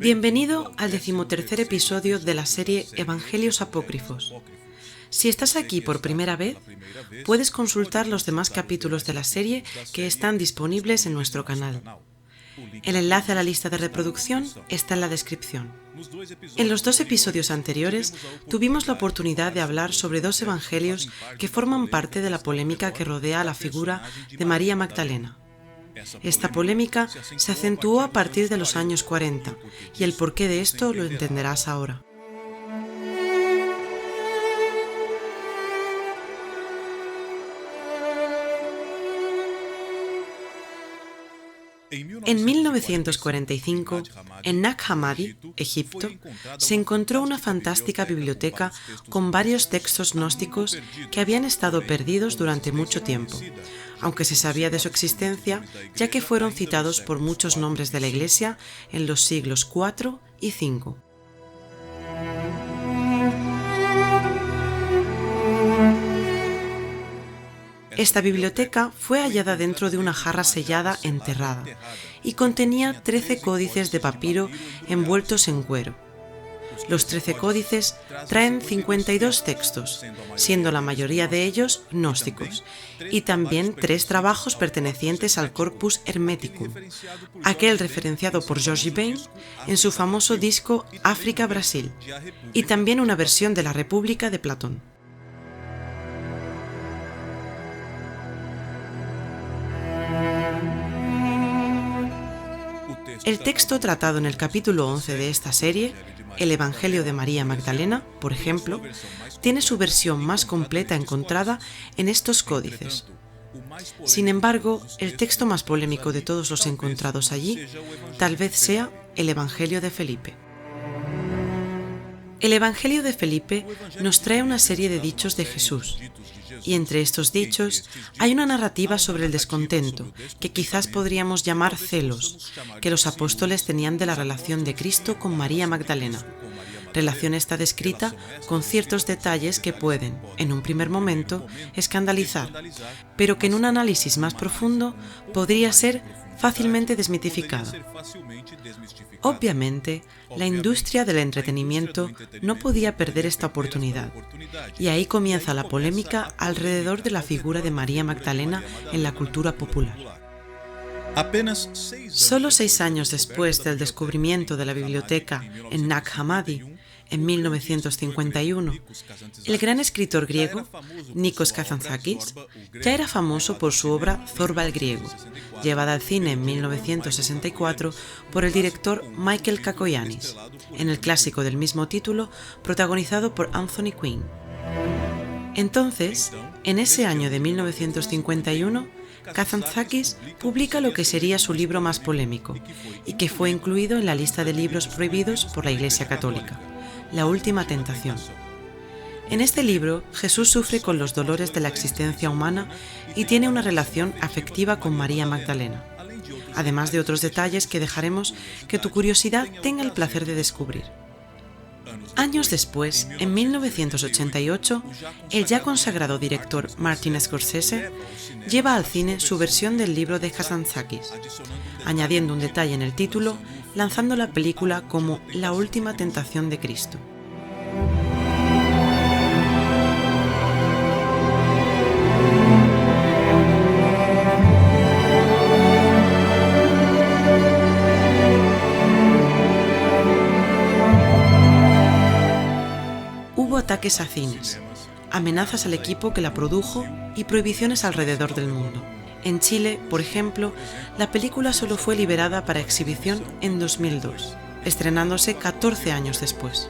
Bienvenido al 13º episodio de la serie Evangelios Apócrifos. Si estás aquí por primera vez, puedes consultar los demás capítulos de la serie que están disponibles en nuestro canal. El enlace a la lista de reproducción está en la descripción. En los 2 episodios anteriores tuvimos la oportunidad de hablar sobre 2 evangelios que forman parte de la polémica que rodea a la figura de María Magdalena. Esta polémica se acentuó a partir de los años 40 y el porqué de esto lo entenderás ahora. En 1945, en Nag Hammadi, Egipto, se encontró una fantástica biblioteca con varios textos gnósticos que habían estado perdidos durante mucho tiempo, aunque se sabía de su existencia ya que fueron citados por muchos nombres de la Iglesia en los siglos IV y V. Esta biblioteca fue hallada dentro de una jarra sellada enterrada y contenía 13 códices de papiro envueltos en cuero. Los 13 códices traen 52 textos, siendo la mayoría de ellos gnósticos, y también 3 trabajos pertenecientes al Corpus Hermeticum, aquel referenciado por George Bain en su famoso disco África-Brasil, y también una versión de la República de Platón. El texto tratado en el capítulo 11 de esta serie, el Evangelio de María Magdalena, por ejemplo, tiene su versión más completa encontrada en estos códices. Sin embargo, el texto más polémico de todos los encontrados allí tal vez sea el Evangelio de Felipe. El Evangelio de Felipe nos trae una serie de dichos de Jesús, y entre estos dichos hay una narrativa sobre el descontento, que quizás podríamos llamar celos, que los apóstoles tenían de la relación de Cristo con María Magdalena. Relación esta descrita con ciertos detalles que pueden, en un primer momento, escandalizar, pero que en un análisis más profundo podría ser fácilmente desmitificado. Obviamente, la industria del entretenimiento no podía perder esta oportunidad, y ahí comienza la polémica alrededor de la figura de María Magdalena en la cultura popular. Solo 6 años después del descubrimiento de la biblioteca en Nag Hammadi, en 1951, el gran escritor griego Nikos Kazantzakis ya era famoso por su obra Zorba el griego, llevada al cine en 1964 por el director Michael Kakoyannis, en el clásico del mismo título protagonizado por Anthony Quinn. Entonces, en ese año de 1951, Kazantzakis publica lo que sería su libro más polémico y que fue incluido en la lista de libros prohibidos por la Iglesia Católica, La Última Tentación. En este libro, Jesús sufre con los dolores de la existencia humana y tiene una relación afectiva con María Magdalena, además de otros detalles que dejaremos que tu curiosidad tenga el placer de descubrir. Años después, en 1988, el ya consagrado director Martin Scorsese lleva al cine su versión del libro de Kazantzakis, añadiendo un detalle en el título, lanzando la película como La Última Tentación de Cristo. Hubo ataques a cines, amenazas al equipo que la produjo y prohibiciones alrededor del mundo. En Chile, por ejemplo, la película solo fue liberada para exhibición en 2002, estrenándose 14 años después.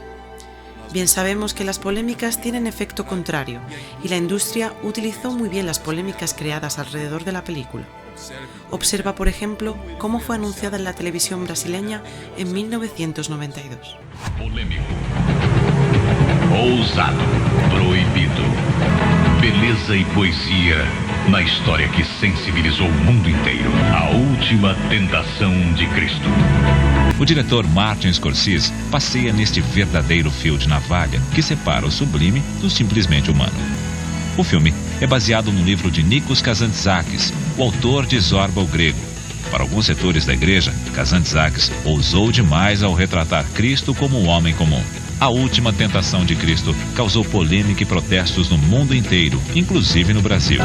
Bien sabemos que las polémicas tienen efecto contrario y la industria utilizó muy bien las polémicas creadas alrededor de la película. Observa, por ejemplo, cómo fue anunciada en la televisión brasileña en 1992. Polêmico, ousado, proibido, beleza e poesia na história que sensibilizou o mundo inteiro. A Última Tentação de Cristo. O diretor Martin Scorsese passeia neste verdadeiro fio de navalha que separa o sublime do simplesmente humano. O filme é baseado no livro de Nikos Kazantzakis, o autor de Zorba o Grego, Para alguns setores da igreja, Kazantzakis ousou demais ao retratar Cristo como um homem comum. A última tentação de Cristo causou polêmica e protestos no mundo inteiro, inclusive no Brasil.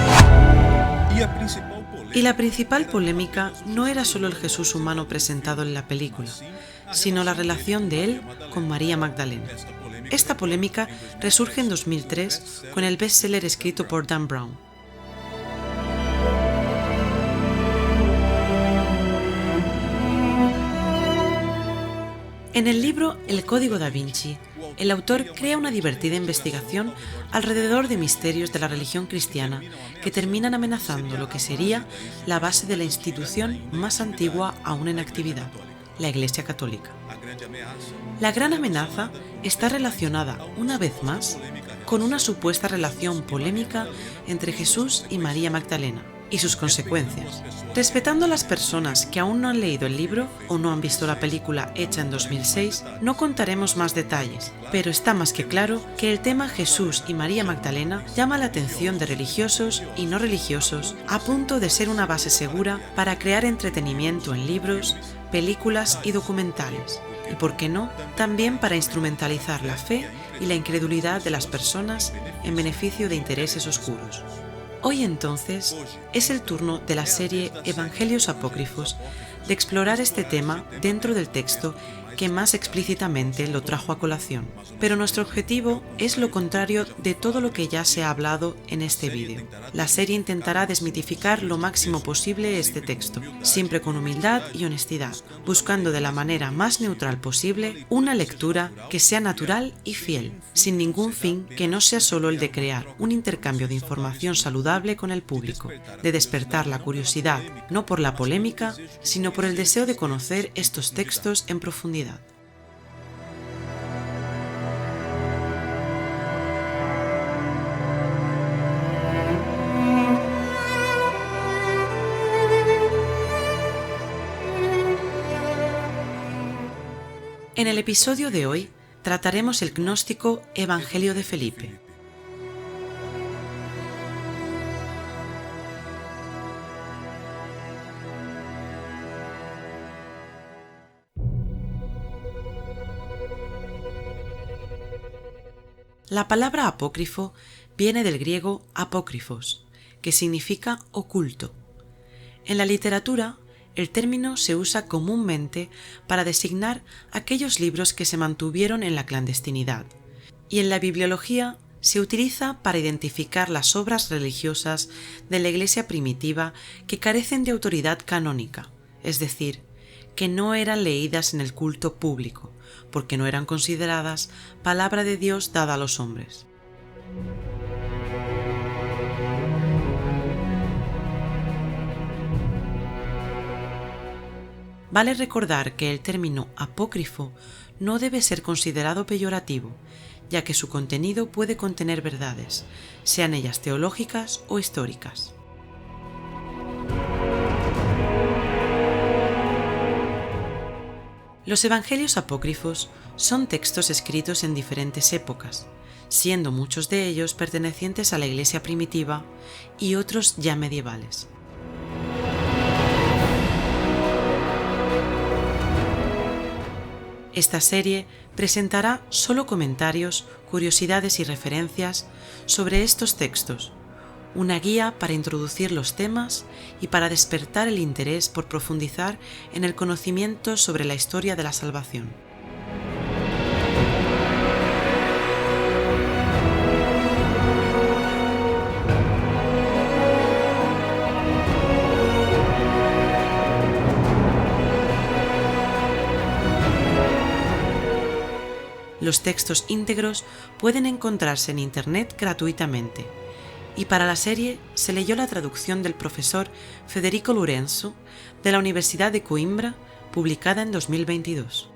Y la principal polémica no era solo el Jesús humano presentado en la película, sino la relación de él con María Magdalena. Esta polémica resurge en 2003 con el bestseller escrito por Dan Brown. En el libro El Código da Vinci, el autor crea una divertida investigación alrededor de misterios de la religión cristiana que terminan amenazando lo que sería la base de la institución más antigua aún en actividad, la Iglesia Católica. La gran amenaza está relacionada, una vez más, con una supuesta relación polémica entre Jesús y María Magdalena y sus consecuencias. Respetando a las personas que aún no han leído el libro o no han visto la película hecha en 2006, no contaremos más detalles, pero está más que claro que el tema Jesús y María Magdalena llama la atención de religiosos y no religiosos, a punto de ser una base segura para crear entretenimiento en libros, películas y documentales, y por qué no, también para instrumentalizar la fe y la incredulidad de las personas en beneficio de intereses oscuros. Hoy entonces es el turno de la serie Evangelios Apócrifos de explorar este tema dentro del texto que más explícitamente lo trajo a colación. Pero nuestro objetivo es lo contrario de todo lo que ya se ha hablado en este vídeo. La serie intentará desmitificar lo máximo posible este texto, siempre con humildad y honestidad, buscando de la manera más neutral posible una lectura que sea natural y fiel, sin ningún fin que no sea solo el de crear un intercambio de información saludable con el público, de despertar la curiosidad, no por la polémica, sino por el deseo de conocer estos textos en profundidad. En el episodio de hoy trataremos el gnóstico Evangelio de Felipe. La palabra apócrifo viene del griego apócrifos, que significa oculto. En la literatura, el término se usa comúnmente para designar aquellos libros que se mantuvieron en la clandestinidad, y en la bibliología se utiliza para identificar las obras religiosas de la Iglesia primitiva que carecen de autoridad canónica, es decir, que no eran leídas en el culto público, porque no eran consideradas palabra de Dios dada a los hombres. Vale recordar que el término apócrifo no debe ser considerado peyorativo, ya que su contenido puede contener verdades, sean ellas teológicas o históricas. Los evangelios apócrifos son textos escritos en diferentes épocas, siendo muchos de ellos pertenecientes a la Iglesia primitiva y otros ya medievales. Esta serie presentará solo comentarios, curiosidades y referencias sobre estos textos, una guía para introducir los temas y para despertar el interés por profundizar en el conocimiento sobre la historia de la salvación. Los textos íntegros pueden encontrarse en Internet gratuitamente, y para la serie se leyó la traducción del profesor Federico Lorenzo de la Universidad de Coimbra, publicada en 2022.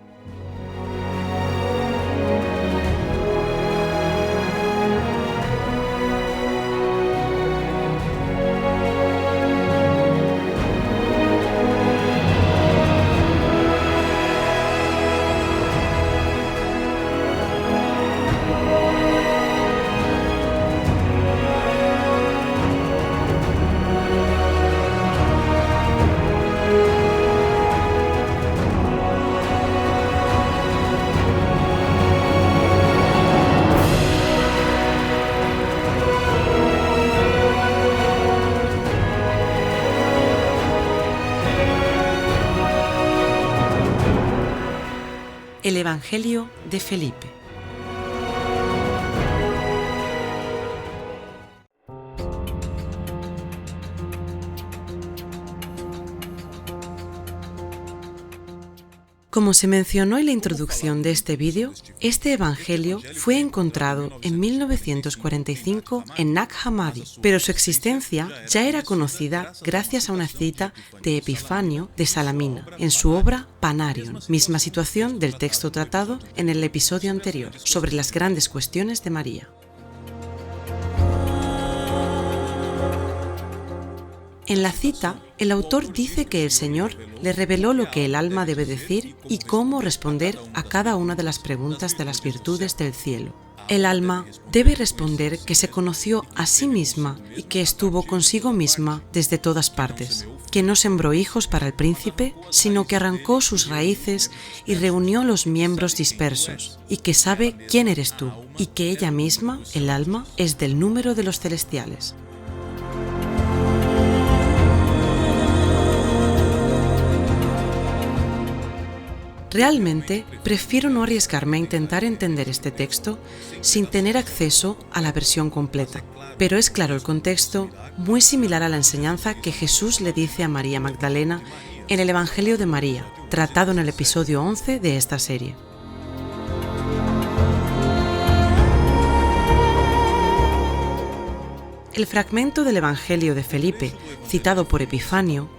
El Evangelio de Felipe. Como se mencionó en la introducción de este vídeo, este evangelio fue encontrado en 1945 en Nag Hammadi, pero su existencia ya era conocida gracias a una cita de Epifanio de Salamina en su obra Panarion, misma situación del texto tratado en el episodio anterior sobre las grandes cuestiones de María. En la cita, el autor dice que el Señor le reveló lo que el alma debe decir y cómo responder a cada una de las preguntas de las virtudes del cielo. El alma debe responder que se conoció a sí misma y que estuvo consigo misma desde todas partes, que no sembró hijos para el príncipe, sino que arrancó sus raíces y reunió los miembros dispersos, y que sabe quién eres tú, y que ella misma, el alma, es del número de los celestiales. Realmente, prefiero no arriesgarme a intentar entender este texto sin tener acceso a la versión completa. Pero es claro el contexto, muy similar a la enseñanza que Jesús le dice a María Magdalena en el Evangelio de María, tratado en el episodio 11 de esta serie. El fragmento del Evangelio de Felipe, citado por Epifanio,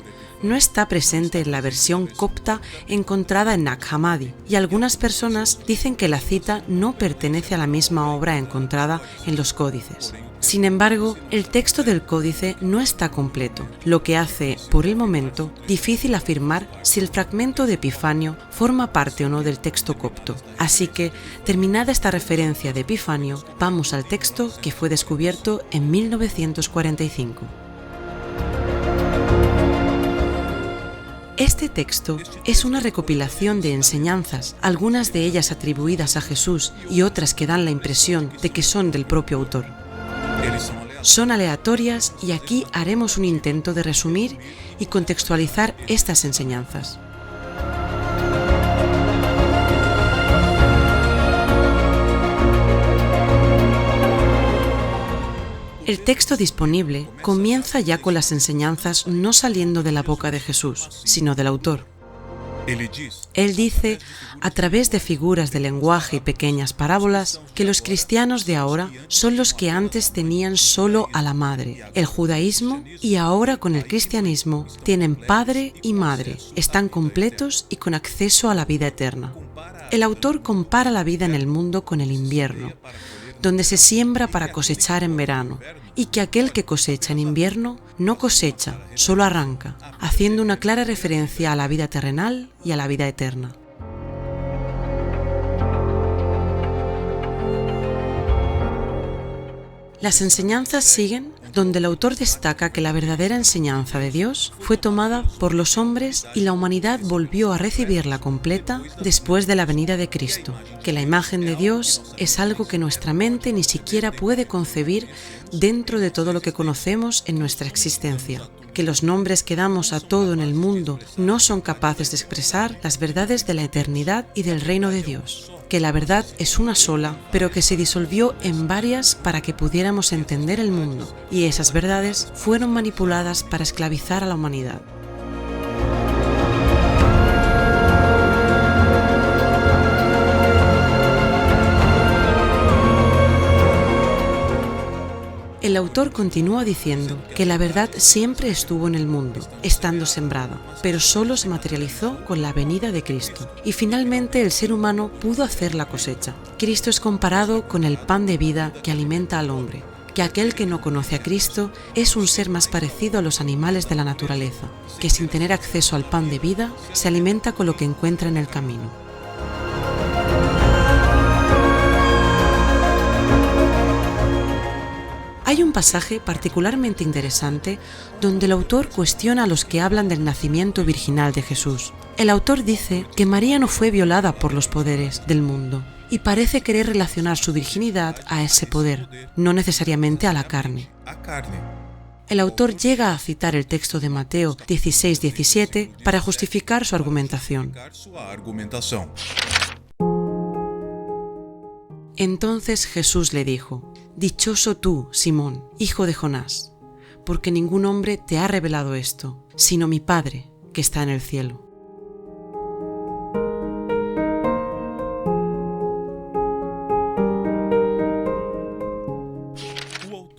no está presente en la versión copta encontrada en Nag Hammadi, y algunas personas dicen que la cita no pertenece a la misma obra encontrada en los códices. Sin embargo, el texto del códice no está completo, lo que hace, por el momento, difícil afirmar si el fragmento de Epifanio forma parte o no del texto copto. Así que, terminada esta referencia de Epifanio, vamos al texto que fue descubierto en 1945. Este texto es una recopilación de enseñanzas, algunas de ellas atribuidas a Jesús y otras que dan la impresión de que son del propio autor. Son aleatorias y aquí haremos un intento de resumir y contextualizar estas enseñanzas. El texto disponible comienza ya con las enseñanzas no saliendo de la boca de Jesús, sino del autor. Él dice, a través de figuras de lenguaje y pequeñas parábolas, que los cristianos de ahora son los que antes tenían solo a la madre, el judaísmo, y ahora con el cristianismo tienen padre y madre, están completos y con acceso a la vida eterna. El autor compara la vida en el mundo con el invierno, donde se siembra para cosechar en verano, y que aquel que cosecha en invierno no cosecha, solo arranca, haciendo una clara referencia a la vida terrenal y a la vida eterna. Las enseñanzas siguen donde el autor destaca que la verdadera enseñanza de Dios fue tomada por los hombres y la humanidad volvió a recibirla completa después de la venida de Cristo, que la imagen de Dios es algo que nuestra mente ni siquiera puede concebir dentro de todo lo que conocemos en nuestra existencia, que los nombres que damos a todo en el mundo no son capaces de expresar las verdades de la eternidad y del reino de Dios, que la verdad es una sola, pero que se disolvió en varias para que pudiéramos entender el mundo, y esas verdades fueron manipuladas para esclavizar a la humanidad. El autor continúa diciendo que la verdad siempre estuvo en el mundo, estando sembrada, pero solo se materializó con la venida de Cristo. Y finalmente el ser humano pudo hacer la cosecha. Cristo es comparado con el pan de vida que alimenta al hombre, que aquel que no conoce a Cristo es un ser más parecido a los animales de la naturaleza, que sin tener acceso al pan de vida, se alimenta con lo que encuentra en el camino. Hay un pasaje particularmente interesante donde el autor cuestiona a los que hablan del nacimiento virginal de Jesús. El autor dice que María no fue violada por los poderes del mundo y parece querer relacionar su virginidad a ese poder, no necesariamente a la carne. El autor llega a citar el texto de Mateo 16:17 para justificar su argumentación. Entonces Jesús le dijo: «Dichoso tú, Simón, hijo de Jonás, porque ningún hombre te ha revelado esto, sino mi Padre que está en el cielo».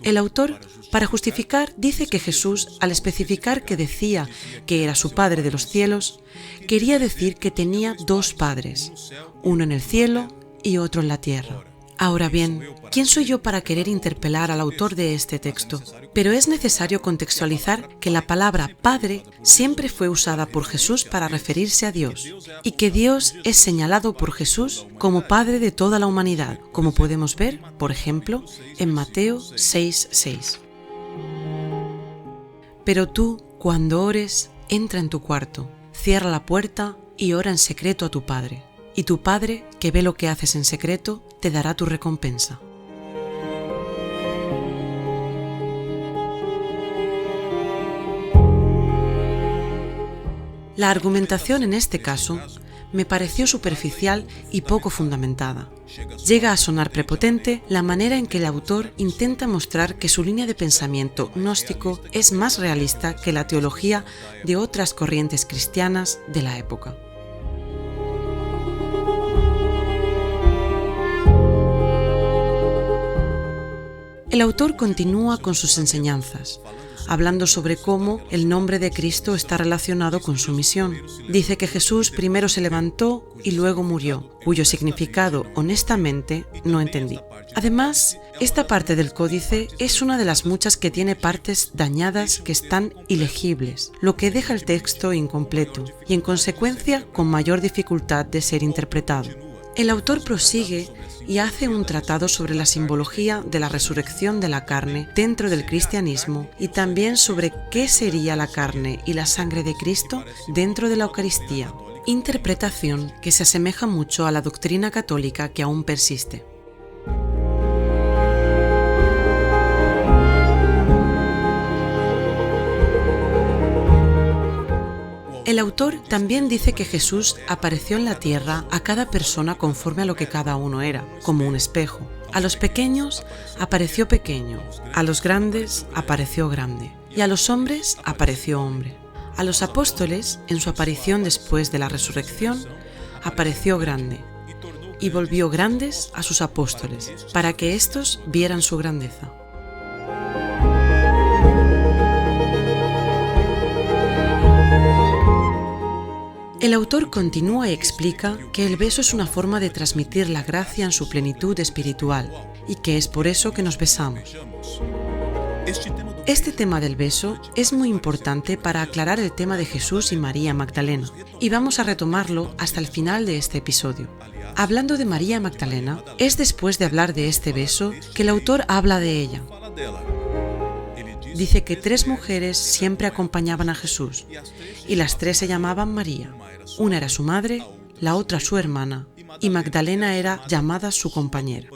El autor, para justificar, dice que Jesús, al especificar que decía que era su Padre de los cielos, quería decir que tenía dos padres, uno en el cielo y otro en la tierra. Ahora bien, ¿quién soy yo para querer interpelar al autor de este texto? Pero es necesario contextualizar que la palabra Padre siempre fue usada por Jesús para referirse a Dios, y que Dios es señalado por Jesús como Padre de toda la humanidad, como podemos ver, por ejemplo, en Mateo 6:6. Pero tú, cuando ores, entra en tu cuarto, cierra la puerta y ora en secreto a tu Padre. Y tu Padre, que ve lo que haces en secreto, te dará tu recompensa. La argumentación en este caso me pareció superficial y poco fundamentada. Llega a sonar prepotente la manera en que el autor intenta mostrar que su línea de pensamiento gnóstico es más realista que la teología de otras corrientes cristianas de la época. El autor continúa con sus enseñanzas, hablando sobre cómo el nombre de Cristo está relacionado con su misión. Dice que Jesús primero se levantó y luego murió, cuyo significado, honestamente, no entendí. Además, esta parte del códice es una de las muchas que tiene partes dañadas que están ilegibles, lo que deja el texto incompleto y, en consecuencia, con mayor dificultad de ser interpretado. El autor prosigue y hace un tratado sobre la simbología de la resurrección de la carne dentro del cristianismo y también sobre qué sería la carne y la sangre de Cristo dentro de la Eucaristía, interpretación que se asemeja mucho a la doctrina católica que aún persiste. El autor también dice que Jesús apareció en la tierra a cada persona conforme a lo que cada uno era, como un espejo. A los pequeños apareció pequeño, a los grandes apareció grande, y a los hombres apareció hombre. A los apóstoles, en su aparición después de la resurrección, apareció grande, y volvió grandes a sus apóstoles, para que éstos vieran su grandeza. El autor continúa y explica que el beso es una forma de transmitir la gracia en su plenitud espiritual y que es por eso que nos besamos. Este tema del beso es muy importante para aclarar el tema de Jesús y María Magdalena, y vamos a retomarlo hasta el final de este episodio. Hablando de María Magdalena, es después de hablar de este beso que el autor habla de ella. Dice que 3 mujeres siempre acompañaban a Jesús, y las 3 se llamaban María. Una era su madre, la otra su hermana, y Magdalena era llamada su compañera.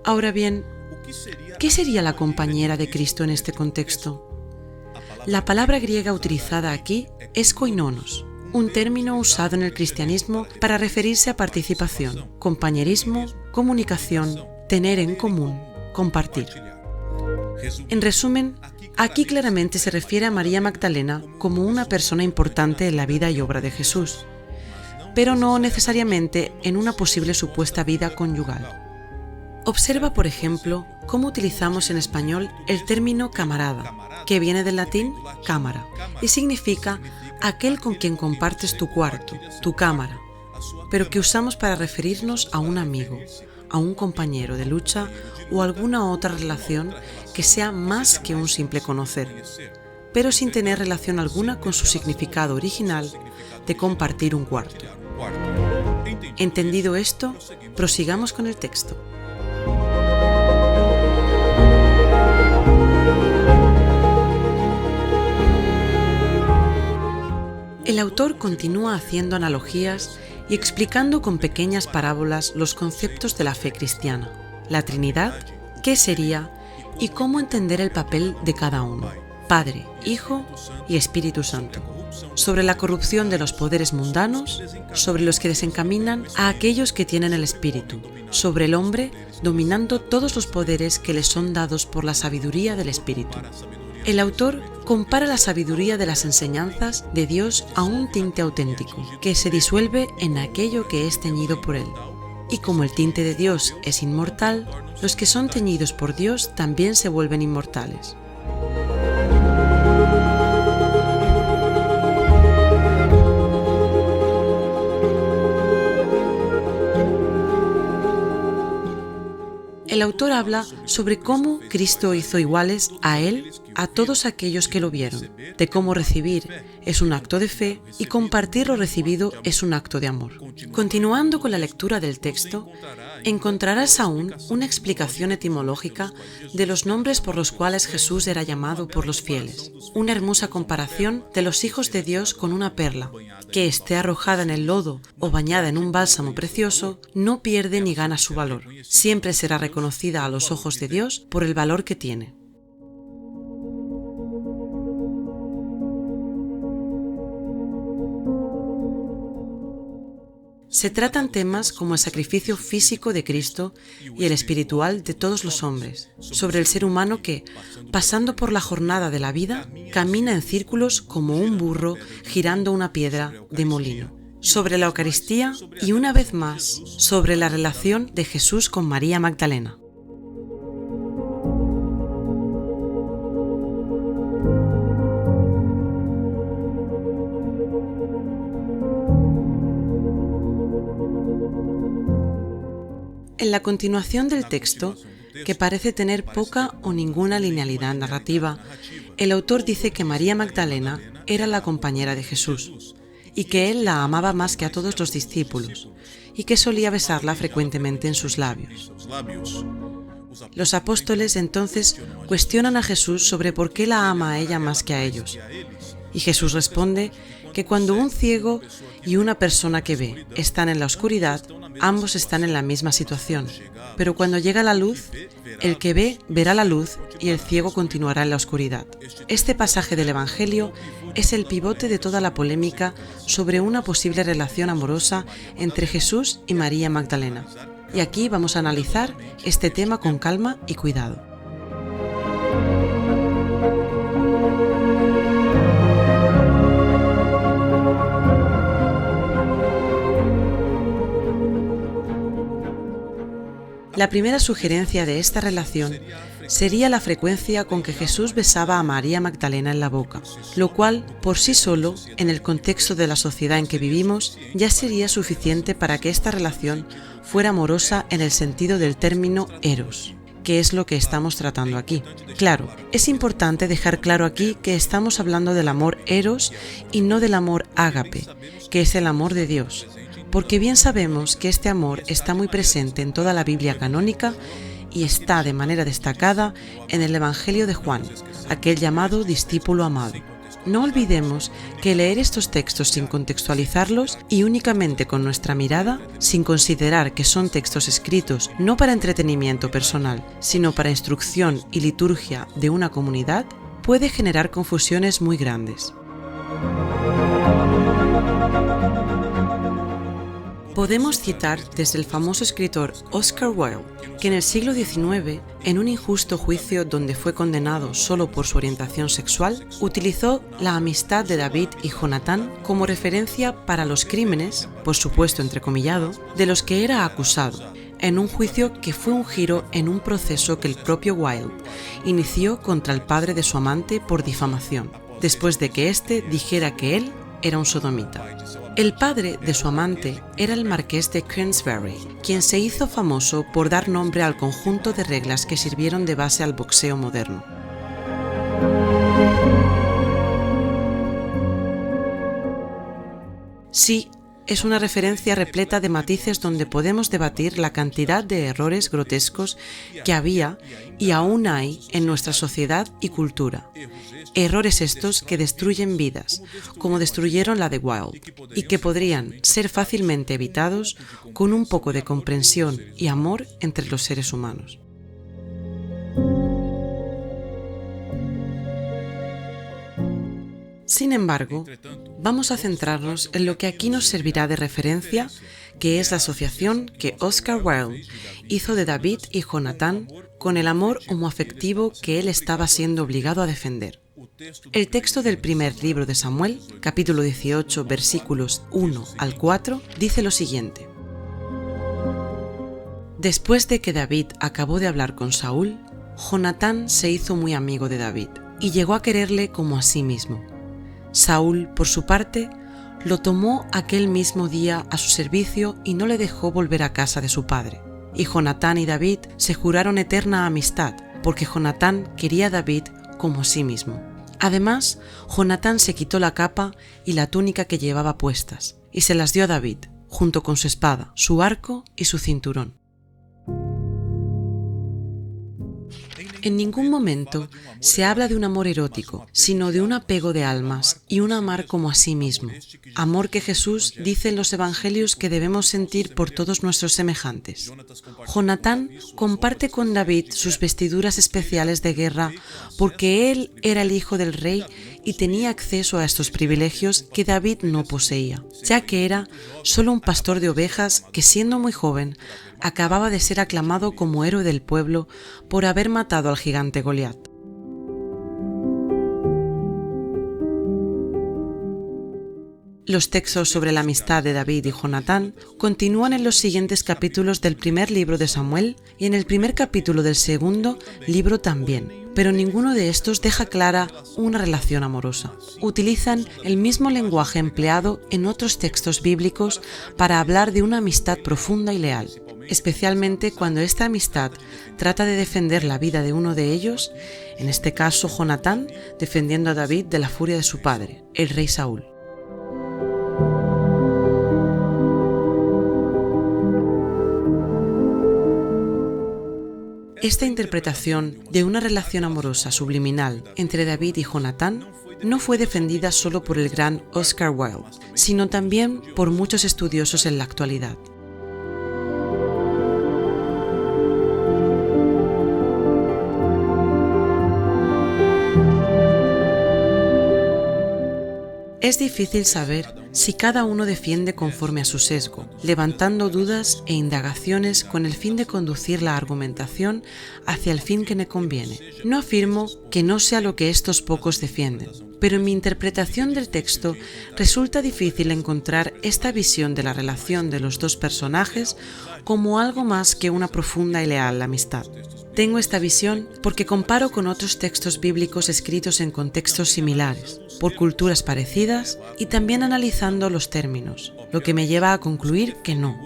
Ahora bien, ¿qué sería la compañera de Cristo en este contexto? La palabra griega utilizada aquí es koinonos, un término usado en el cristianismo para referirse a participación, compañerismo, comunicación, tener en común, compartir. En resumen, aquí claramente se refiere a María Magdalena como una persona importante en la vida y obra de Jesús, pero no necesariamente en una posible supuesta vida conyugal. Observa, por ejemplo, cómo utilizamos en español el término camarada, que viene del latín cámara, y significa aquel con quien compartes tu cuarto, tu cámara, pero que usamos para referirnos a un amigo, a un compañero de lucha o alguna otra relación que sea más que un simple conocer, pero sin tener relación alguna con su significado original de compartir un cuarto. Entendido esto, prosigamos con el texto. El autor continúa haciendo analogías y explicando con pequeñas parábolas los conceptos de la fe cristiana, la Trinidad, qué sería y cómo entender el papel de cada uno, Padre, Hijo y Espíritu Santo, sobre la corrupción de los poderes mundanos, sobre los que desencaminan a aquellos que tienen el Espíritu, sobre el hombre dominando todos los poderes que le son dados por la sabiduría del Espíritu. El autor compara la sabiduría de las enseñanzas de Dios a un tinte auténtico, que se disuelve en aquello que es teñido por él. Y como el tinte de Dios es inmortal, los que son teñidos por Dios también se vuelven inmortales. El autor habla sobre cómo Cristo hizo iguales a Él a todos aquellos que lo vieron, de cómo recibir es un acto de fe y compartir lo recibido es un acto de amor. Continuando con la lectura del texto, encontrarás aún una explicación etimológica de los nombres por los cuales Jesús era llamado por los fieles, una hermosa comparación de los hijos de Dios con una perla, que esté arrojada en el lodo o bañada en un bálsamo precioso, no pierde ni gana su valor, siempre será reconocida a los ojos de Dios por el valor que tiene. Se tratan temas como el sacrificio físico de Cristo y el espiritual de todos los hombres, sobre el ser humano que, pasando por la jornada de la vida, camina en círculos como un burro girando una piedra de molino, sobre la Eucaristía y, una vez más, sobre la relación de Jesús con María Magdalena. En la continuación del texto, que parece tener poca o ninguna linealidad narrativa, el autor dice que María Magdalena era la compañera de Jesús y que él la amaba más que a todos los discípulos y que solía besarla frecuentemente en sus labios. Los apóstoles entonces cuestionan a Jesús sobre por qué la ama a ella más que a ellos. Y Jesús responde que cuando un ciego y una persona que ve están en la oscuridad, ambos están en la misma situación. Pero cuando llega la luz, el que ve verá la luz y el ciego continuará en la oscuridad. Este pasaje del Evangelio es el pivote de toda la polémica sobre una posible relación amorosa entre Jesús y María Magdalena. Y aquí vamos a analizar este tema con calma y cuidado. La primera sugerencia de esta relación sería la frecuencia con que Jesús besaba a María Magdalena en la boca, lo cual, por sí solo, en el contexto de la sociedad en que vivimos, ya sería suficiente para que esta relación fuera amorosa en el sentido del término eros, que es lo que estamos tratando aquí. Claro, es importante dejar claro aquí que estamos hablando del amor eros y no del amor ágape, que es el amor de Dios, porque bien sabemos que este amor está muy presente en toda la Biblia canónica y está de manera destacada en el Evangelio de Juan, aquel llamado discípulo amado. No olvidemos que leer estos textos sin contextualizarlos y únicamente con nuestra mirada, sin considerar que son textos escritos no para entretenimiento personal, sino para instrucción y liturgia de una comunidad, puede generar confusiones muy grandes. Podemos citar desde el famoso escritor Oscar Wilde, que en el siglo XIX, en un injusto juicio donde fue condenado solo por su orientación sexual, utilizó la amistad de David y Jonatán como referencia para los crímenes, por supuesto entrecomillado, de los que era acusado, en un juicio que fue un giro en un proceso que el propio Wilde inició contra el padre de su amante por difamación, después de que éste dijera que él era un sodomita. El padre de su amante era el marqués de Queensberry, quien se hizo famoso por dar nombre al conjunto de reglas que sirvieron de base al boxeo moderno. Sí, es una referencia repleta de matices donde podemos debatir la cantidad de errores grotescos que había y aún hay en nuestra sociedad y cultura. Errores estos que destruyen vidas, como destruyeron la de Wilde, y que podrían ser fácilmente evitados con un poco de comprensión y amor entre los seres humanos. Sin embargo, vamos a centrarnos en lo que aquí nos servirá de referencia, que es la asociación que Oscar Wilde hizo de David y Jonatán con el amor homoafectivo que él estaba siendo obligado a defender. El texto del primer libro de Samuel, capítulo 18, versículos 1 al 4, dice lo siguiente. Después de que David acabó de hablar con Saúl, Jonatán se hizo muy amigo de David y llegó a quererle como a sí mismo. Saúl, por su parte, lo tomó aquel mismo día a su servicio y no le dejó volver a casa de su padre. Y Jonatán y David se juraron eterna amistad, porque Jonatán quería a David como a sí mismo. Además, Jonatán se quitó la capa y la túnica que llevaba puestas, y se las dio a David, junto con su espada, su arco y su cinturón. En ningún momento se habla de un amor erótico, sino de un apego de almas y un amar como a sí mismo. Amor que Jesús dice en los evangelios que debemos sentir por todos nuestros semejantes. Jonatán comparte con David sus vestiduras especiales de guerra porque él era el hijo del rey y tenía acceso a estos privilegios que David no poseía, ya que era solo un pastor de ovejas que, siendo muy joven, acababa de ser aclamado como héroe del pueblo por haber matado al gigante Goliat. Los textos sobre la amistad de David y Jonatán continúan en los siguientes capítulos del primer libro de Samuel y en el primer capítulo del segundo libro también, pero ninguno de estos deja clara una relación amorosa. Utilizan el mismo lenguaje empleado en otros textos bíblicos para hablar de una amistad profunda y leal, especialmente cuando esta amistad trata de defender la vida de uno de ellos, en este caso Jonatán defendiendo a David de la furia de su padre, el rey Saúl. Esta interpretación de una relación amorosa subliminal entre David y Jonatán no fue defendida solo por el gran Oscar Wilde, sino también por muchos estudiosos en la actualidad. Es difícil saber si cada uno defiende conforme a su sesgo, levantando dudas e indagaciones con el fin de conducir la argumentación hacia el fin que me conviene. No afirmo que no sea lo que estos pocos defienden, pero en mi interpretación del texto resulta difícil encontrar esta visión de la relación de los dos personajes como algo más que una profunda y leal amistad. Tengo esta visión porque comparo con otros textos bíblicos escritos en contextos similares, por culturas parecidas y también analizando los términos, lo que me lleva a concluir que no.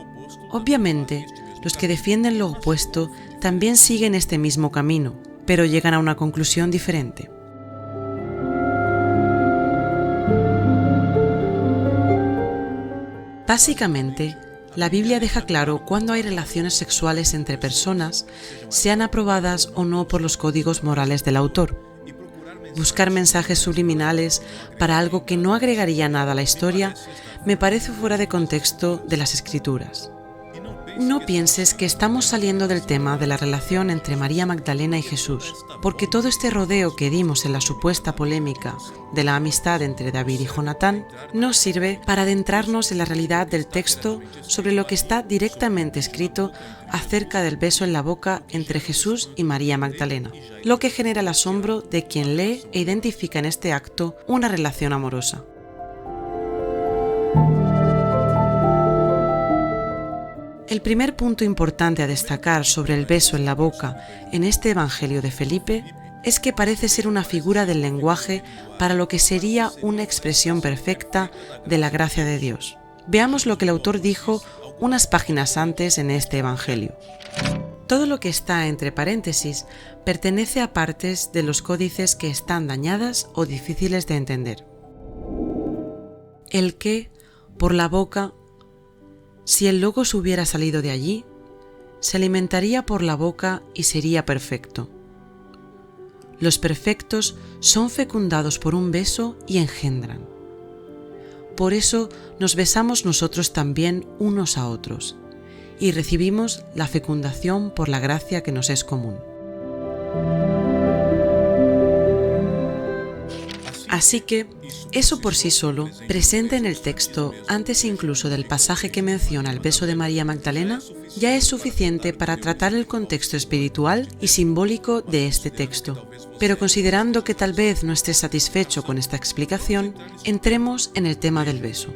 Obviamente, los que defienden lo opuesto también siguen este mismo camino, pero llegan a una conclusión diferente. Básicamente, la Biblia deja claro cuándo hay relaciones sexuales entre personas, sean aprobadas o no por los códigos morales del autor. Buscar mensajes subliminales para algo que no agregaría nada a la historia me parece fuera de contexto de las Escrituras. No pienses que estamos saliendo del tema de la relación entre María Magdalena y Jesús, porque todo este rodeo que dimos en la supuesta polémica de la amistad entre David y Jonatán nos sirve para adentrarnos en la realidad del texto sobre lo que está directamente escrito acerca del beso en la boca entre Jesús y María Magdalena, lo que genera el asombro de quien lee e identifica en este acto una relación amorosa. El primer punto importante a destacar sobre el beso en la boca en este Evangelio de Felipe es que parece ser una figura del lenguaje para lo que sería una expresión perfecta de la gracia de Dios. Veamos lo que el autor dijo unas páginas antes en este Evangelio. Todo lo que está entre paréntesis pertenece a partes de los códices que están dañadas o difíciles de entender. El que, por la boca, si el logos hubiera salido de allí, se alimentaría por la boca y sería perfecto. Los perfectos son fecundados por un beso y engendran. Por eso nos besamos nosotros también unos a otros y recibimos la fecundación por la gracia que nos es común. Así que, eso por sí solo, presente en el texto, antes incluso del pasaje que menciona el beso de María Magdalena, ya es suficiente para tratar el contexto espiritual y simbólico de este texto. Pero considerando que tal vez no estés satisfecho con esta explicación, entremos en el tema del beso.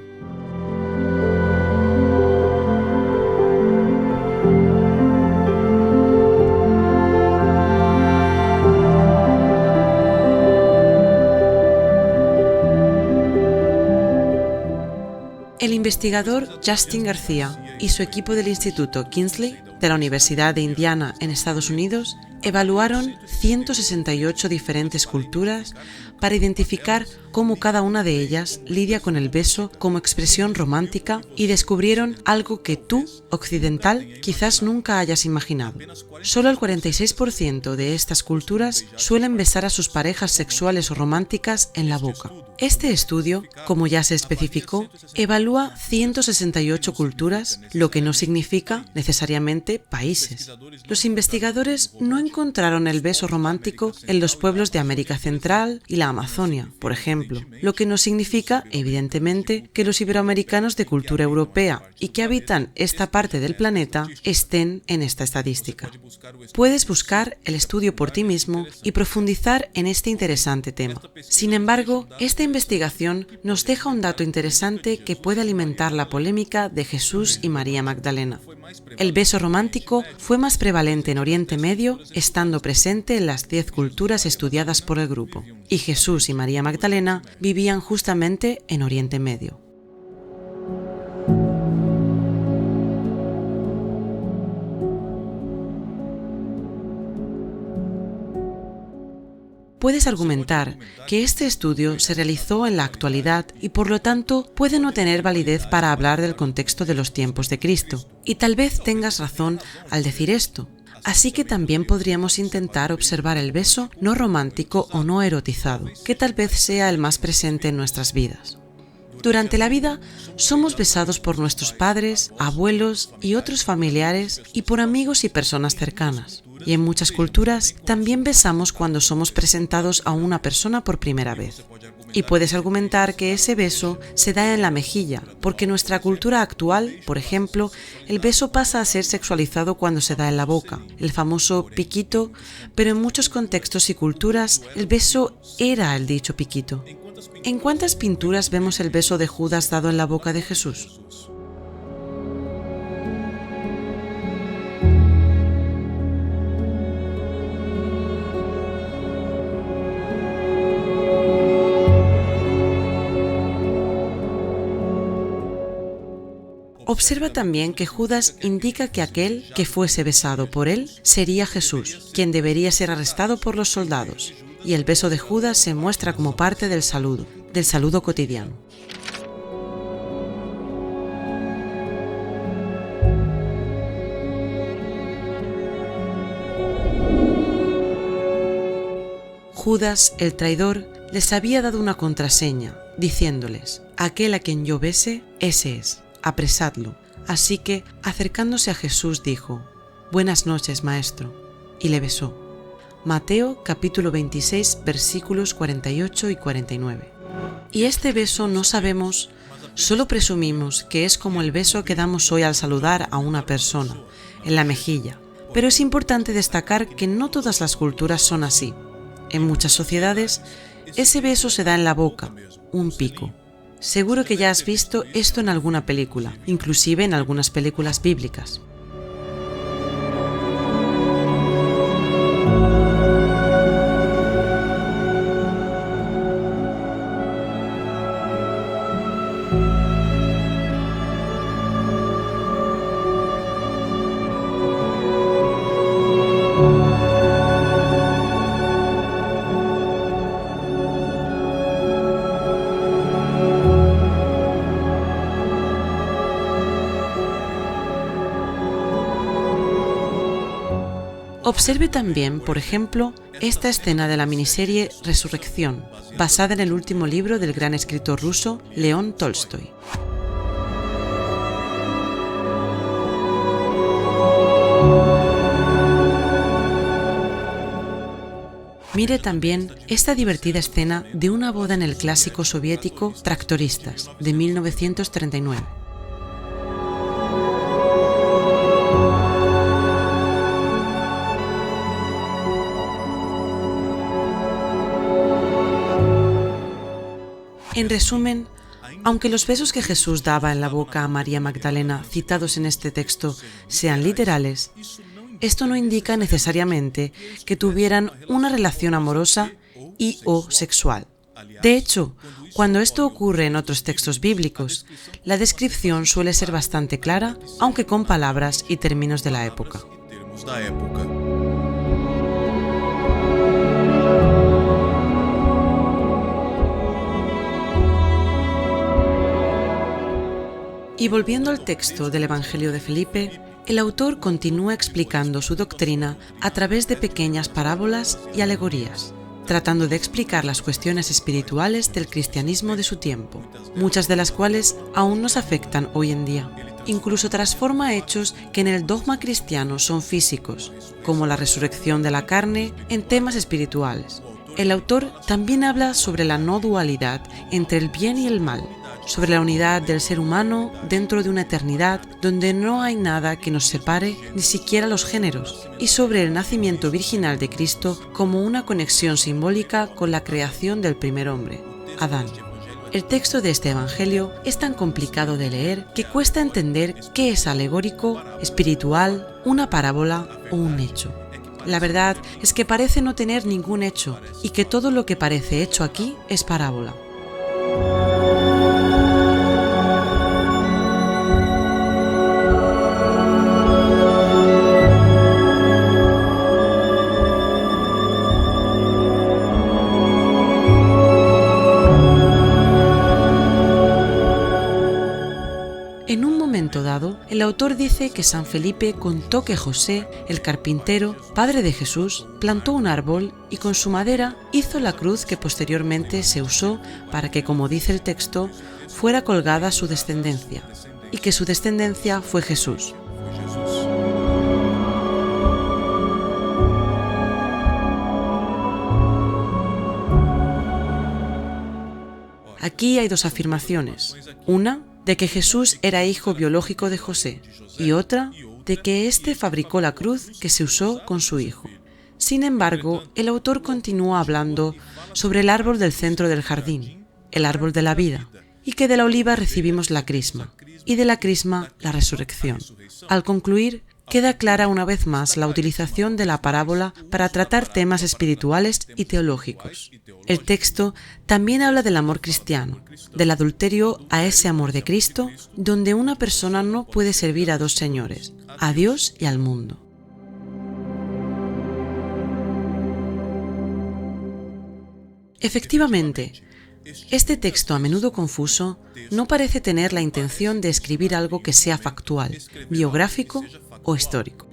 El investigador Justin García y su equipo del Instituto Kingsley de la Universidad de Indiana en Estados Unidos evaluaron 168 diferentes culturas para identificar cómo cada una de ellas lidia con el beso como expresión romántica y descubrieron algo que tú, occidental, quizás nunca hayas imaginado. Solo el 46% de estas culturas suelen besar a sus parejas sexuales o románticas en la boca. Este estudio, como ya se especificó, evalúa 168 culturas, lo que no significa necesariamente países. Los investigadores no encontraron el beso romántico en los pueblos de América Central y la Amazonia, por ejemplo, lo que no significa, evidentemente, que los iberoamericanos de cultura europea y que habitan esta parte del planeta estén en esta estadística. Puedes buscar el estudio por ti mismo y profundizar en este interesante tema. Sin embargo, esta investigación nos deja un dato interesante que puede alimentar la polémica de Jesús y María Magdalena. El beso romántico fue más prevalente en Oriente Medio, estando presente en las 10 culturas estudiadas por el grupo, y Jesús y María Magdalena vivían justamente en Oriente Medio. Puedes argumentar que este estudio se realizó en la actualidad y por lo tanto puede no tener validez para hablar del contexto de los tiempos de Cristo. Y tal vez tengas razón al decir esto. Así que también podríamos intentar observar el beso no romántico o no erotizado, que tal vez sea el más presente en nuestras vidas. Durante la vida somos besados por nuestros padres, abuelos y otros familiares y por amigos y personas cercanas. Y en muchas culturas también besamos cuando somos presentados a una persona por primera vez. Y puedes argumentar que ese beso se da en la mejilla, porque en nuestra cultura actual, por ejemplo, el beso pasa a ser sexualizado cuando se da en la boca, el famoso piquito, pero en muchos contextos y culturas el beso era el dicho piquito. ¿En cuántas pinturas vemos el beso de Judas dado en la boca de Jesús? Observa también que Judas indica que aquel que fuese besado por él sería Jesús, quien debería ser arrestado por los soldados, y el beso de Judas se muestra como parte del saludo cotidiano. Judas, el traidor, les había dado una contraseña, diciéndoles: aquel a quien yo bese, ese es. Apresadlo. Así que, acercándose a Jesús, dijo: Buenas noches, maestro, y le besó. Mateo capítulo 26 versículos 48 y 49. Y este beso no sabemos, solo presumimos que es como el beso que damos hoy al saludar a una persona, en la mejilla. Pero es importante destacar que no todas las culturas son así. En muchas sociedades, ese beso se da en la boca, un pico. Seguro que ya has visto esto en alguna película, inclusive en algunas películas bíblicas. Observe también, por ejemplo, esta escena de la miniserie Resurrección, basada en el último libro del gran escritor ruso León Tolstoy. Mire también esta divertida escena de una boda en el clásico soviético Tractoristas, de 1939. En resumen, aunque los besos que Jesús daba en la boca a María Magdalena citados en este texto sean literales, esto no indica necesariamente que tuvieran una relación amorosa y o sexual. De hecho, cuando esto ocurre en otros textos bíblicos, la descripción suele ser bastante clara, aunque con palabras y términos de la época. Y volviendo al texto del Evangelio de Felipe, el autor continúa explicando su doctrina a través de pequeñas parábolas y alegorías, tratando de explicar las cuestiones espirituales del cristianismo de su tiempo, muchas de las cuales aún nos afectan hoy en día. Incluso transforma hechos que en el dogma cristiano son físicos, como la resurrección de la carne, en temas espirituales. El autor también habla sobre la no dualidad entre el bien y el mal, sobre la unidad del ser humano dentro de una eternidad donde no hay nada que nos separe, ni siquiera los géneros, y sobre el nacimiento virginal de Cristo como una conexión simbólica con la creación del primer hombre, Adán. El texto de este Evangelio es tan complicado de leer que cuesta entender qué es alegórico, espiritual, una parábola o un hecho. La verdad es que parece no tener ningún hecho y que todo lo que parece hecho aquí es parábola. En un momento dado, el autor dice que San Felipe contó que José, el carpintero, padre de Jesús, plantó un árbol y con su madera hizo la cruz que posteriormente se usó para que, como dice el texto, fuera colgada su descendencia, y que su descendencia fue Jesús. Aquí hay dos afirmaciones. Una, de que Jesús era hijo biológico de José, y otra, de que éste fabricó la cruz que se usó con su hijo. Sin embargo, el autor continúa hablando sobre el árbol del centro del jardín, el árbol de la vida, y que de la oliva recibimos la crisma, y de la crisma la resurrección. Al concluir, queda clara una vez más la utilización de la parábola para tratar temas espirituales y teológicos. El texto también habla del amor cristiano, del adulterio a ese amor de Cristo, donde una persona no puede servir a dos señores, a Dios y al mundo. Efectivamente, este texto, a menudo confuso, no parece tener la intención de escribir algo que sea factual, biográfico o histórico.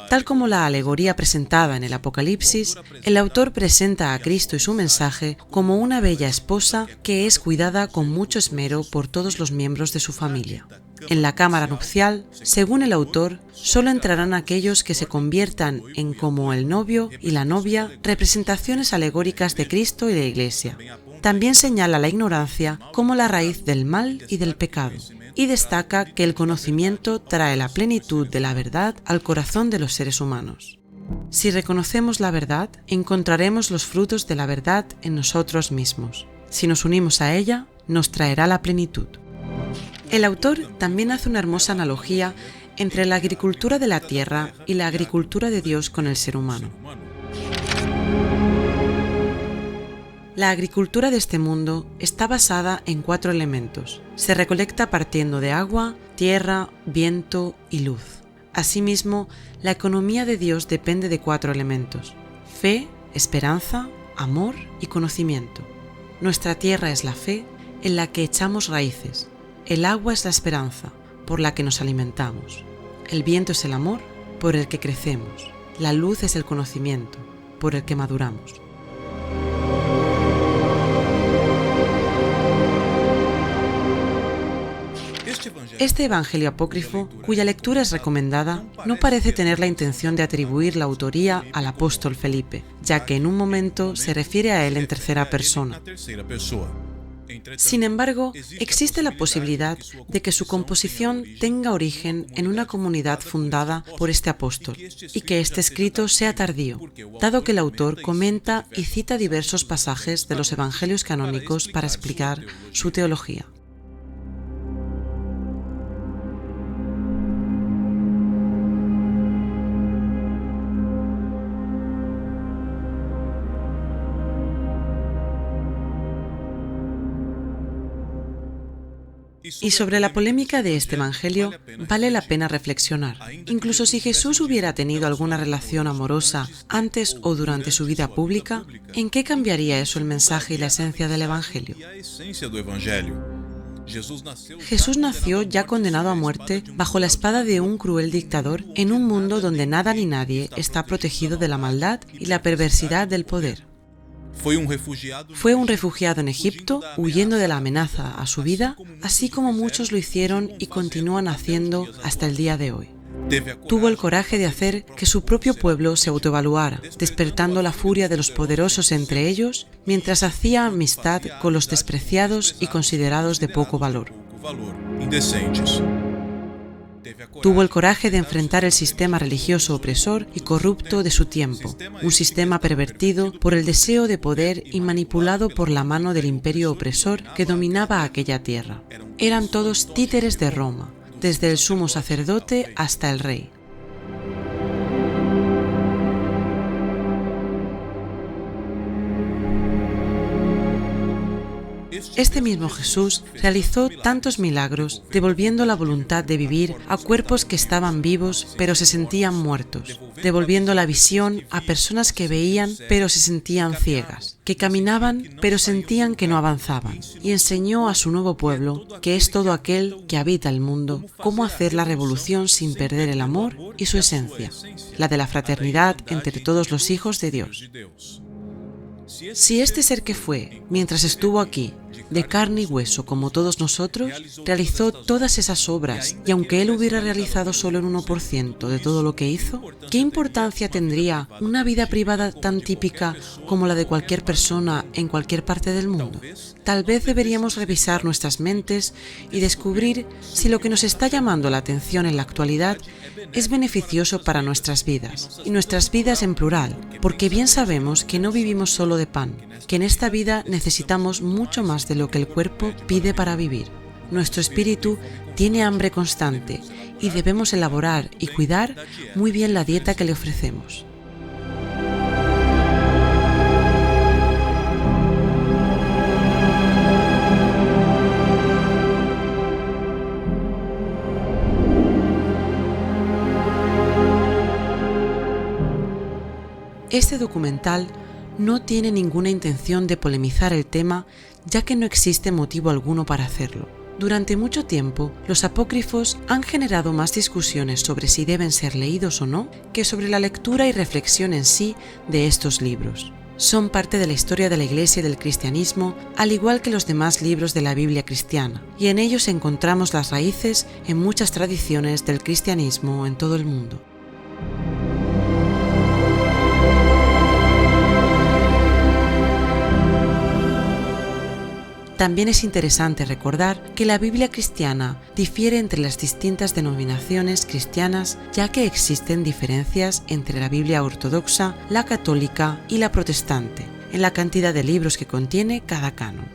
Tal como la alegoría presentada en el Apocalipsis, el autor presenta a Cristo y su mensaje como una bella esposa que es cuidada con mucho esmero por todos los miembros de su familia. En la cámara nupcial, según el autor, solo entrarán aquellos que se conviertan en, como el novio y la novia, representaciones alegóricas de Cristo y la Iglesia. También señala la ignorancia como la raíz del mal y del pecado, y destaca que el conocimiento trae la plenitud de la verdad al corazón de los seres humanos. Si reconocemos la verdad, encontraremos los frutos de la verdad en nosotros mismos. Si nos unimos a ella, nos traerá la plenitud. El autor también hace una hermosa analogía entre la agricultura de la tierra y la agricultura de Dios con el ser humano. La agricultura de este mundo está basada en 4 elementos. Se recolecta partiendo de agua, tierra, viento y luz. Asimismo, la economía de Dios depende de 4 elementos: fe, esperanza, amor y conocimiento. Nuestra tierra es la fe, en la que echamos raíces. El agua es la esperanza, por la que nos alimentamos. El viento es el amor, por el que crecemos. La luz es el conocimiento, por el que maduramos. Este evangelio apócrifo, cuya lectura es recomendada, no parece tener la intención de atribuir la autoría al apóstol Felipe, ya que en un momento se refiere a él en tercera persona. Sin embargo, existe la posibilidad de que su composición tenga origen en una comunidad fundada por este apóstol y que este escrito sea tardío, dado que el autor comenta y cita diversos pasajes de los evangelios canónicos para explicar su teología. Y sobre la polémica de este evangelio vale la pena reflexionar. Incluso si Jesús hubiera tenido alguna relación amorosa antes o durante su vida pública, ¿en qué cambiaría eso el mensaje y la esencia del evangelio? Jesús nació ya condenado a muerte bajo la espada de un cruel dictador en un mundo donde nada ni nadie está protegido de la maldad y la perversidad del poder. Fue un refugiado en Egipto, huyendo de la amenaza a su vida, así como muchos lo hicieron y continúan haciendo hasta el día de hoy. Tuvo el coraje de hacer que su propio pueblo se autoevaluara, despertando la furia de los poderosos entre ellos, mientras hacía amistad con los despreciados y considerados de poco valor. Tuvo el coraje de enfrentar el sistema religioso opresor y corrupto de su tiempo, un sistema pervertido por el deseo de poder y manipulado por la mano del imperio opresor que dominaba aquella tierra. Eran todos títeres de Roma, desde el sumo sacerdote hasta el rey. Este mismo Jesús realizó tantos milagros, devolviendo la voluntad de vivir a cuerpos que estaban vivos pero se sentían muertos, devolviendo la visión a personas que veían pero se sentían ciegas, que caminaban pero sentían que no avanzaban, y enseñó a su nuevo pueblo, que es todo aquel que habita el mundo, cómo hacer la revolución sin perder el amor y su esencia, la de la fraternidad entre todos los hijos de Dios. Si este ser que fue, mientras estuvo aquí, de carne y hueso como todos nosotros, realizó todas esas obras, y aunque él hubiera realizado solo el 1% de todo lo que hizo, ¿qué importancia tendría una vida privada tan típica como la de cualquier persona en cualquier parte del mundo? Tal vez deberíamos revisar nuestras mentes y descubrir si lo que nos está llamando la atención en la actualidad es beneficioso para nuestras vidas, y nuestras vidas en plural, porque bien sabemos que no vivimos solo de pan, que en esta vida necesitamos mucho más de lo que el cuerpo pide para vivir. Nuestro espíritu tiene hambre constante y debemos elaborar y cuidar muy bien la dieta que le ofrecemos. Este documental no tiene ninguna intención de polemizar el tema, ya que no existe motivo alguno para hacerlo. Durante mucho tiempo, los apócrifos han generado más discusiones sobre si deben ser leídos o no que sobre la lectura y reflexión en sí de estos libros. Son parte de la historia de la Iglesia y del cristianismo, al igual que los demás libros de la Biblia cristiana, y en ellos encontramos las raíces en muchas tradiciones del cristianismo en todo el mundo. También es interesante recordar que la Biblia cristiana difiere entre las distintas denominaciones cristianas, ya que existen diferencias entre la Biblia ortodoxa, la católica y la protestante, en la cantidad de libros que contiene cada canon.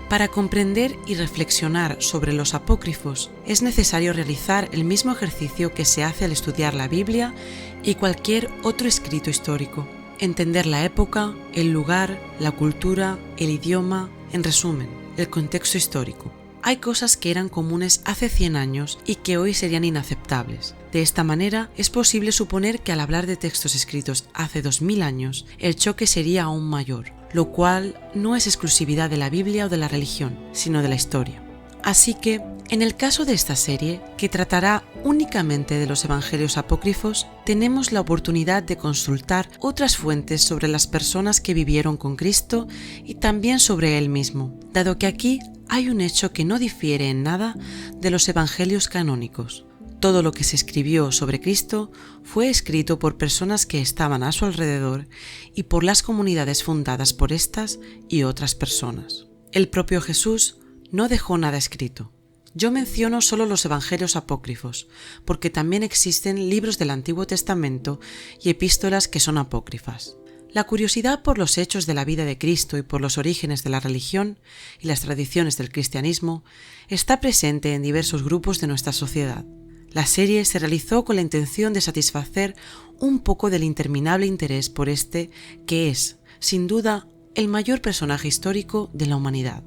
Para comprender y reflexionar sobre los apócrifos, es necesario realizar el mismo ejercicio que se hace al estudiar la Biblia y cualquier otro escrito histórico. Entender la época, el lugar, la cultura, el idioma, en resumen, el contexto histórico. Hay cosas que eran comunes hace 100 años y que hoy serían inaceptables. De esta manera, es posible suponer que al hablar de textos escritos hace 2000 años, el choque sería aún mayor, lo cual no es exclusividad de la Biblia o de la religión, sino de la historia. Así que, en el caso de esta serie, que tratará únicamente de los evangelios apócrifos, tenemos la oportunidad de consultar otras fuentes sobre las personas que vivieron con Cristo y también sobre Él mismo, dado que aquí hay un hecho que no difiere en nada de los evangelios canónicos. Todo lo que se escribió sobre Cristo fue escrito por personas que estaban a su alrededor y por las comunidades fundadas por estas y otras personas. El propio Jesús no dejó nada escrito. Yo menciono solo los evangelios apócrifos, porque también existen libros del Antiguo Testamento y epístolas que son apócrifas. La curiosidad por los hechos de la vida de Cristo y por los orígenes de la religión y las tradiciones del cristianismo está presente en diversos grupos de nuestra sociedad. La serie se realizó con la intención de satisfacer un poco del interminable interés por este que es, sin duda, el mayor personaje histórico de la humanidad: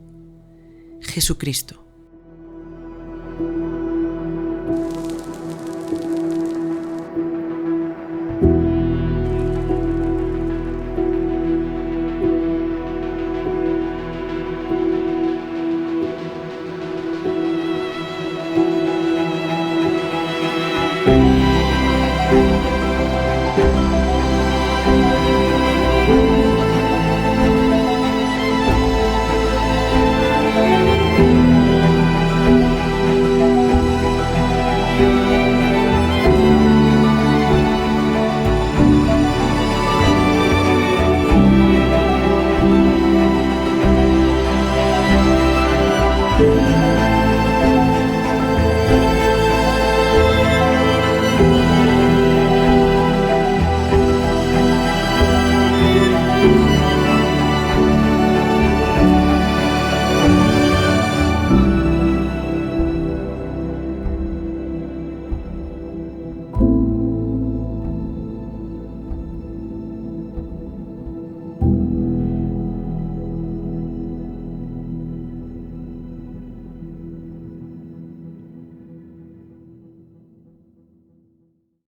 Jesucristo.